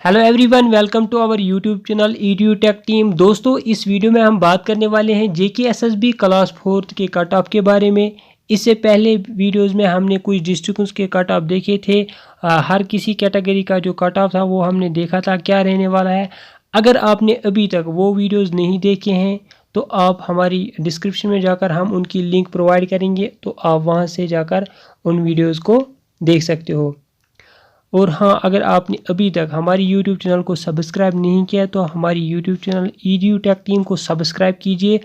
Hello everyone, welcome to our YouTube channel EDU tech team. दोस्तों, इस video में हम बात करने वाले हैं जेकेएसएसबी क्लास 4 के कट ऑफ के बारे में। इससे पहले वीडियोस में हमने कुछ डिस्ट्रिक्ट्स के कट ऑफ देखे थे। हर किसी कैटेगरी का जो कट ऑफ था वो हमने देखा था क्या रहने वाला है। अगर आपने अभी तक वो वीडियोज़ नहीं देखे हैं तो आप हमारी डिस्क्रिप्शन में जाकर हम उनकी लिंक प्रोवाइड करेंगे, तो आप वहाँ से जाकर उन वीडियोज़ को देख सकते हो। और हाँ, अगर आपने अभी तक हमारी यूट्यूब चैनल को सब्सक्राइब नहीं किया तो हमारी YouTube channel EDU tech team को सब्सक्राइब कीजिए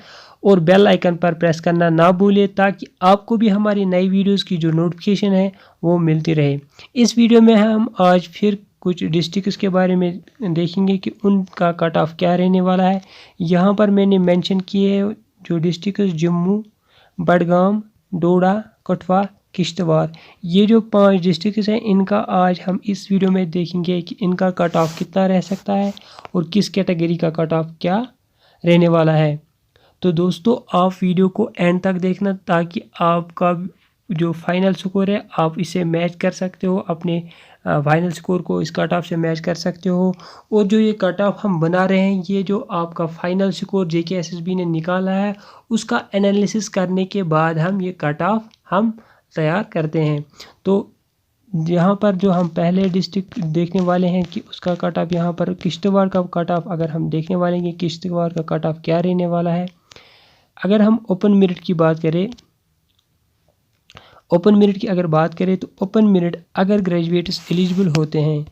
और बेल आइकन पर प्रेस करना ना भूलें, ताकि आपको भी हमारी नई वीडियोस की जो नोटिफिकेशन है वो मिलती रहे। इस वीडियो में हम आज फिर कुछ डिस्ट्रिक्ट्स के बारे में देखेंगे कि उनका कट ऑफ क्या रहने वाला है। यहाँ पर मैंने मेंशन किए हैं जो डिस्ट्रिक्ट्स जम्मू, बडगाम, डोडा, कठुआ, किश्तवाड़। ये जो 5 डिस्ट्रिक्ट्स हैं इनका आज हम इस वीडियो में देखेंगे कि इनका कट ऑफ कितना रह सकता है और किस कैटेगरी का कट ऑफ क्या रहने वाला है। तो दोस्तों, आप वीडियो को एंड तक देखना ताकि आपका जो फाइनल स्कोर है आप इसे मैच कर सकते हो, अपने फाइनल स्कोर को इस कट ऑफ से मैच कर सकते हो। और जो ये कट ऑफ हम बना रहे हैं, ये जो आपका फाइनल स्कोर जेकेएसएसबी ने निकाला है उसका एनालिसिस करने के बाद हम ये कट ऑफ हम तैयार करते हैं। तो यहाँ पर जो हम पहले डिस्ट्रिक्ट देखने वाले हैं कि उसका कट ऑफ, यहाँ पर किश्तवाड़ का कट ऑफ अगर हम देखने वाले हैं कि किश्तवाड़ का कट ऑफ क्या रहने वाला है। अगर हम ओपन मेरिट की बात करें, ओपन मेरिट की अगर बात करें तो ओपन मेरिट अगर ग्रेजुएट्स एलिजिबल होते हैं,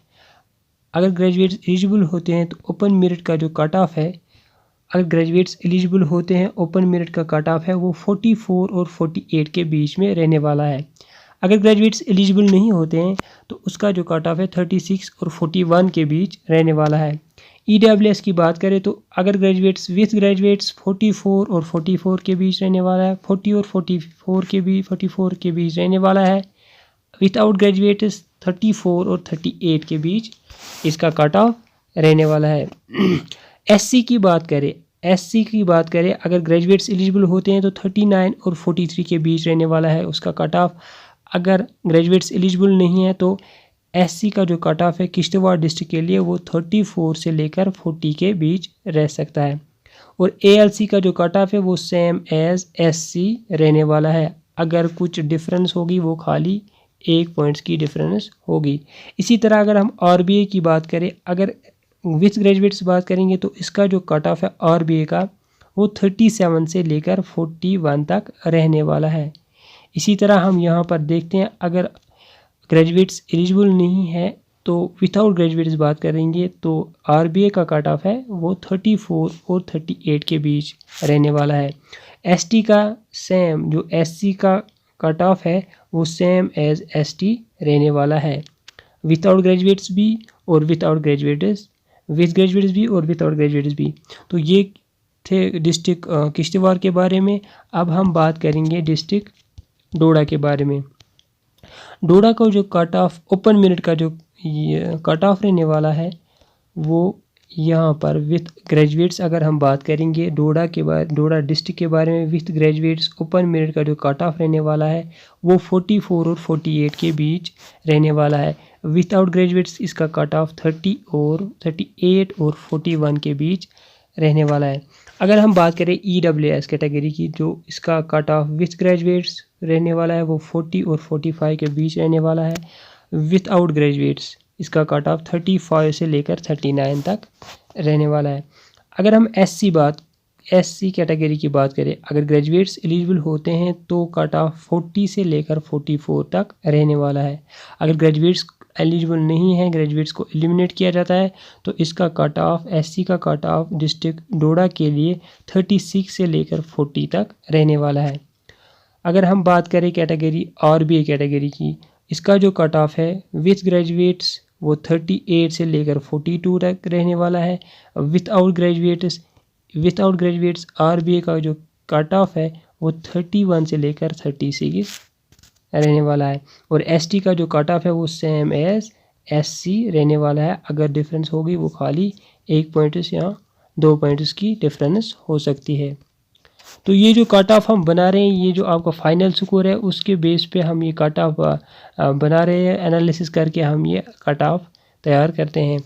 तो ओपन मेरिट का जो कट ऑफ है, अगर ग्रेजुएट्स एलिजिबल होते हैं ओपन मेरिट का कट ऑफ है वो 44 और 48 के बीच में रहने वाला है। अगर ग्रेजुएट्स एलिजिबल नहीं होते हैं तो उसका जो कट ऑफ है 36 और 41 के बीच रहने वाला है। ईडब्ल्यूएस की बात करें तो अगर ग्रेजुएट्स 44 और 44 के बीच रहने वाला है, 40 और 44 के बीच रहने वाला है। विदाउट ग्रेजुएट्स 34 और 38 के बीच इसका कट ऑफ रहने वाला है। एससी की बात करें, अगर ग्रेजुएट्स एलिजिबल होते हैं तो 39 और 43 के बीच रहने वाला है उसका कट ऑफ। अगर ग्रेजुएट्स एलिजिबल नहीं है तो एससी का जो कट ऑफ है किश्तवाड़ डिस्ट्रिक्ट के लिए वो 34 से लेकर 40 के बीच रह सकता है। और एएलसी का जो कट ऑफ है वो सेम एज एससी रहने वाला है। अगर कुछ डिफरेंस होगी वो खाली 1 पॉइंट्स की डिफरेंस होगी। इसी तरह अगर हम आरबीए की बात करें, अगर विथ ग्रेजुएट्स बात करेंगे तो इसका जो कट ऑफ है आरबीए का वो 37 से लेकर 41 तक रहने वाला है। इसी तरह हम यहाँ पर देखते हैं, अगर ग्रेजुएट्स एलिजिबल नहीं है तो विदाउट ग्रेजुएट्स बात करेंगे तो आरबीए का कट ऑफ है वो 34 और 38 के बीच रहने वाला है। एसटी का सेम, जो एससी का कट ऑफ है वो सेम एज एसटी रहने वाला है। विदाउट ग्रेजुएट्स भी और विदाउट ग्रेजुएट्स, विथ ग्रेजुएट्स भी और विदाउट ग्रेजुएट्स भी। तो ये थे डिस्ट्रिक्ट किश्तवाड़ के बारे में। अब हम बात करेंगे डिस्ट्रिक्ट डोडा के बारे में। डोडा का जो कट ऑफ, ओपन मेरिट का जो कट ऑफ रहने वाला है वो यहाँ पर विथ ग्रेजुएट्स अगर हम बात करेंगे डोडा डिस्ट्रिक्ट के बारे में, विथ ग्रेजुएट्स ओपन मेरिट का जो कट ऑफ रहने वाला है वो 44 और 48 के बीच रहने वाला है। विदाउट ग्रेजुएट्स इसका कट ऑफ 38 और 41 के बीच रहने वाला है। अगर हम बात करें ईडब्ल्यूएस कैटेगरी की, जो इसका कट ऑफ विथ ग्रेजुएट्स रहने वाला है वो 40 और 45 के बीच रहने वाला है। विदाउट ग्रेजुएट्स इसका कट ऑफ 35 से लेकर 39 तक रहने वाला है। अगर हम एससी कैटेगरी की बात करें, अगर ग्रेजुएट्स एलिजिबल होते हैं तो कट ऑफ 40 से लेकर 44 तक रहने वाला है। अगर ग्रेजुएट्स एलिजिबल नहीं है, ग्रेजुएट्स को एलिमिनेट किया जाता है तो इसका कट ऑफ, एससी का कट ऑफ डिस्ट्रिक्ट डोडा के लिए 36 से लेकर 40 तक रहने वाला है। अगर हम बात करें कैटेगरी आरबीए कैटेगरी की, इसका जो कट ऑफ है विथ ग्रेजुएट्स वो 38 से लेकर 42 तक रहने वाला है। विदाउट ग्रेजुएट्स आरबीए का जो कट ऑफ है वो 31 से लेकर 36 रहने वाला है। और एसटी का जो कट ऑफ है वो सेम एज एससी रहने वाला है। अगर डिफरेंस होगी वो खाली 1 पॉइंट्स या 2 पॉइंट्स की डिफरेंस हो सकती है। तो ये जो कट ऑफ हम बना रहे हैं, ये जो आपका फाइनल स्कोर है उसके बेस पे हम ये कट ऑफ बना रहे हैं। एनालिसिस करके हम ये कट ऑफ तैयार करते हैं।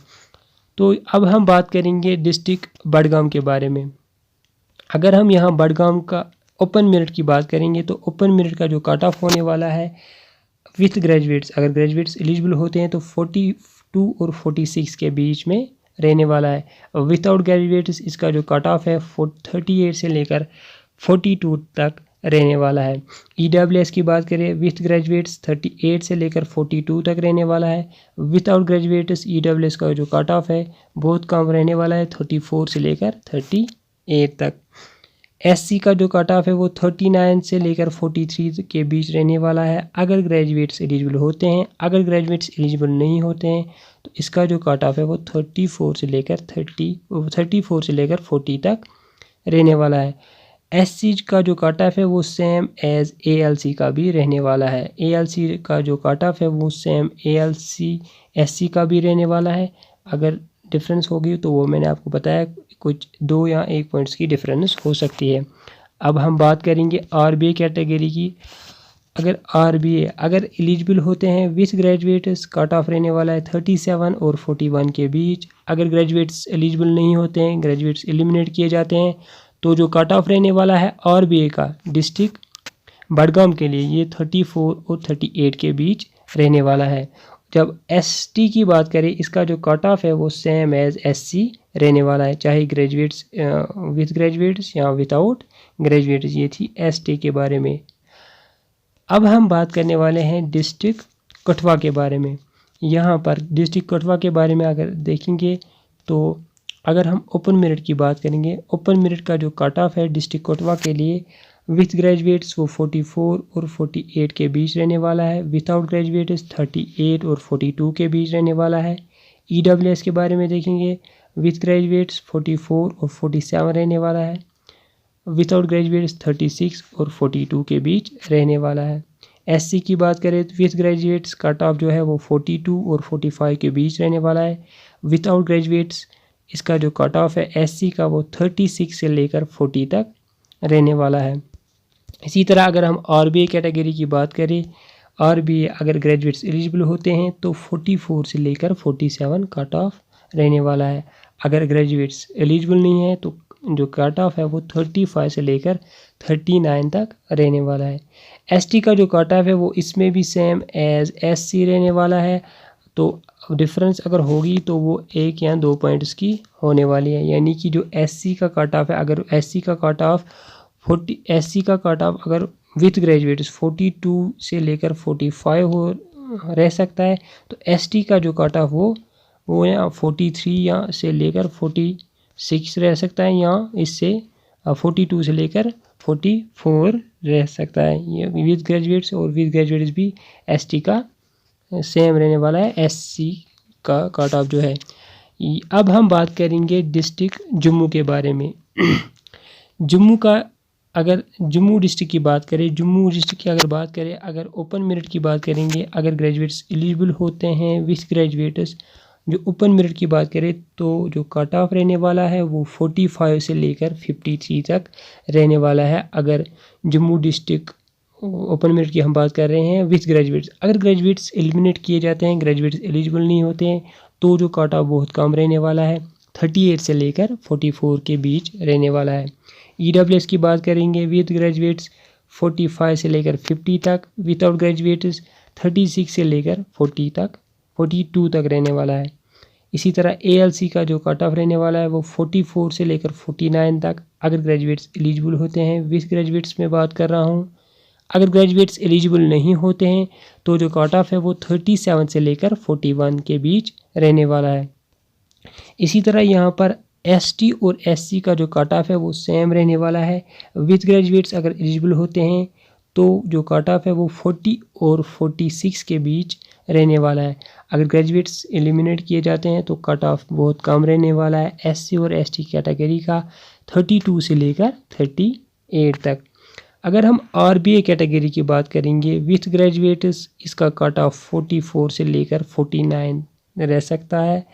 तो अब हम बात करेंगे डिस्ट्रिक्ट बडगाम के बारे में। अगर हम यहाँ बडगाम का ओपन मेरिट की बात करेंगे तो ओपन मेरिट का जो कट ऑफ होने वाला है विथ ग्रेजुएट्स, अगर ग्रेजुएट्स एलिजिबल होते हैं तो 42 और 46 के बीच में रहने वाला है। विदाउट ग्रेजुएट्स इसका जो कट ऑफ है 38 से लेकर 42 तक रहने वाला है। EWS की बात करें विथ ग्रेजुएट्स 38 से लेकर 42 तक रहने वाला है। विदाउट ग्रेजुएट्स EWS का जो कट ऑफ है बहुत कम रहने वाला है, 34 से लेकर 38 तक। SC का जो कट ऑफ है वो 39 से लेकर 43 के बीच रहने वाला है अगर ग्रेजुएट्स एलिजिबल होते हैं। अगर ग्रेजुएट्स एलिजिबल नहीं होते हैं तो इसका जो कट ऑफ है वो 34 से लेकर 40 तक रहने वाला है। SC का जो कट ऑफ है वो सेम एज ALC का भी रहने वाला है। ALC का जो कट ऑफ है वो सेम ALC SC का भी रहने वाला है। अगर डिफरेंस होगी तो वो मैंने आपको बताया, कुछ 2 या 1 पॉइंट्स की डिफरेंस हो सकती है। अब हम बात करेंगे RBA कैटेगरी की। अगर RBA अगर एलिजिबल होते हैं विथ ग्रेजुएट्स कट ऑफ रहने वाला है 37 और 41 के बीच। अगर ग्रेजुएट्स एलिजिबल नहीं होते हैं, ग्रेजुएट्स एलिमिनेट किए जाते हैं, तो जो कट ऑफ रहने वाला है RBA का डिस्ट्रिक्ट बडगाम के लिए ये 34 और 38 के बीच रहने वाला है। जब ST की बात करें इसका जो कट ऑफ है वो सेम एज SC रहने वाला है, चाहे ग्रेजुएट्स विथ ग्रेजुएट्स या विदाउट ग्रेजुएट्स। ये थी ST के बारे में। अब हम बात करने वाले हैं डिस्ट्रिक्ट कठुआ के बारे में। यहाँ पर डिस्ट्रिक्ट कठुआ के बारे में अगर देखेंगे तो अगर हम ओपन मेरिट की बात करेंगे, ओपन मेरिट का जो कट ऑफ है डिस्ट्रिक्ट कठुआ के लिए विथ ग्रेजुएट्स वो 44 और 48 के बीच रहने वाला है। विदाउट ग्रेजुएट्स 38 और 42 के बीच रहने वाला है। EWS के बारे में देखेंगे विथ ग्रेजुएट्स 44 और 47 रहने वाला है। विदाउट ग्रेजुएट्स 36 और 42 के बीच रहने वाला है। SC की बात करें तो विथ ग्रेजुएट्स कट ऑफ जो है वो 42 और 45 के बीच रहने वाला है। विदाउट ग्रेजुएट्स इसका जो कट ऑफ है SC का वो 36 से लेकर 40 तक रहने वाला है। इसी तरह अगर हम RBA कैटेगरी की बात करें, RBA अगर ग्रेजुएट्स एलिजिबल होते हैं तो 44 से लेकर 47 कट ऑफ रहने वाला है। अगर ग्रेजुएट्स एलिजिबल नहीं है तो जो कट ऑफ है वो 35 से लेकर 39 तक रहने वाला है। ST का जो कट ऑफ है वो इसमें भी सेम एज SC रहने वाला है। तो डिफरेंस अगर होगी तो वो 1 या 2 पॉइंट्स की होने वाली है, यानी कि जो SC का कट ऑफ है, अगर SC का कट ऑफ अगर विथ ग्रेजुएट्स 42 से लेकर 45 हो रह सकता है तो ST का जो कट ऑफ वो या 43 या से लेकर 46 रह सकता है, या इससे 42 से लेकर 44 रह सकता है। ये विथ ग्रेजुएट्स और विथ ग्रेजुएट्स भी ST का सेम रहने वाला है, SC का कट ऑफ जो है। अब हम बात करेंगे डिस्ट्रिक्ट जम्मू के बारे में। जम्मू का अगर जम्मू डिस्ट्रिक्ट की बात करें, जम्मू डिस्ट्रिक्ट की अगर बात करें, अगर ओपन मेरिट की बात करेंगे, अगर ग्रेजुएट्स एलिजिबल होते हैं विथ ग्रेजुएट्स, जो ओपन मेरिट की बात करें तो जो कट ऑफ रहने वाला है वो 45 से लेकर 53 तक रहने वाला है। अगर जम्मू डिस्ट्रिक्ट ओपन मेरिट की हम बात कर रहे हैं विथ ग्रेजुएट्स, अगर ग्रेजुएट्स एलिमिनेट किए जाते हैं, ग्रेजुएट्स एलिजिबल नहीं होते हैं, तो जो कट ऑफ बहुत कम रहने वाला है, 38 से लेकर 44 के बीच रहने वाला है। EWS की बात करेंगे विथ ग्रेजुएट्स 45 से लेकर 50 तक, विदाउट ग्रेजुएट्स 36 से लेकर 42 तक रहने वाला है। इसी तरह ALC का जो कट ऑफ रहने वाला है वो 44 से लेकर 49 तक, अगर ग्रेजुएट्स एलिजिबल होते हैं। विथ ग्रेजुएट्स में बात कर रहा हूँ। अगर ग्रेजुएट्स एलिजिबल नहीं होते हैं तो जो कट ऑफ है वो 37 से लेकर 41 के बीच रहने वाला है। इसी तरह यहाँ पर ST और SC का जो कट ऑफ है वो सेम रहने वाला है। विथ ग्रेजुएट्स अगर एलिजिबल होते हैं तो जो कट ऑफ है वो 40 और 46 के बीच रहने वाला है। अगर ग्रेजुएट्स एलिमिनेट किए जाते हैं तो कट ऑफ बहुत कम रहने वाला है, SC और ST कैटेगरी का 32 से लेकर 38 तक। अगर हम RBA कैटेगरी की बात करेंगे विथ ग्रेजुएट्स, इसका कट ऑफ 44 से लेकर 49 रह सकता है।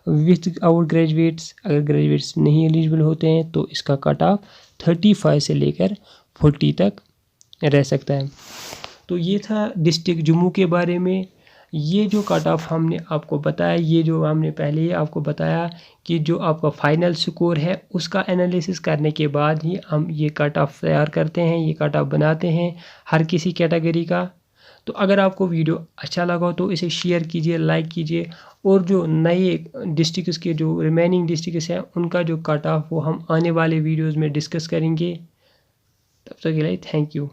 विथ आउट ग्रेजुएट्स, अगर ग्रेजुएट्स नहीं एलिजिबल होते हैं तो इसका कट ऑफ 35 से लेकर 40 तक रह सकता है। तो ये था डिस्ट्रिक्ट जम्मू के बारे में। ये जो कट ऑफ हमने आपको बताया, ये जो हमने पहले ही आपको बताया कि जो आपका फाइनल स्कोर है उसका एनालिसिस करने के बाद ही हम ये कट ऑफ तैयार करते हैं, ये कट ऑफ बनाते हैं हर किसी कैटेगरी का। तो अगर आपको वीडियो अच्छा लगा तो इसे शेयर कीजिए, लाइक कीजिए, और जो नए डिस्ट्रिक्ट्स के जो रिमेनिंग डिस्ट्रिक्ट्स हैं उनका जो कट ऑफ वो हम आने वाले वीडियोज़ में डिस्कस करेंगे। तब तक के लिए थैंक यू।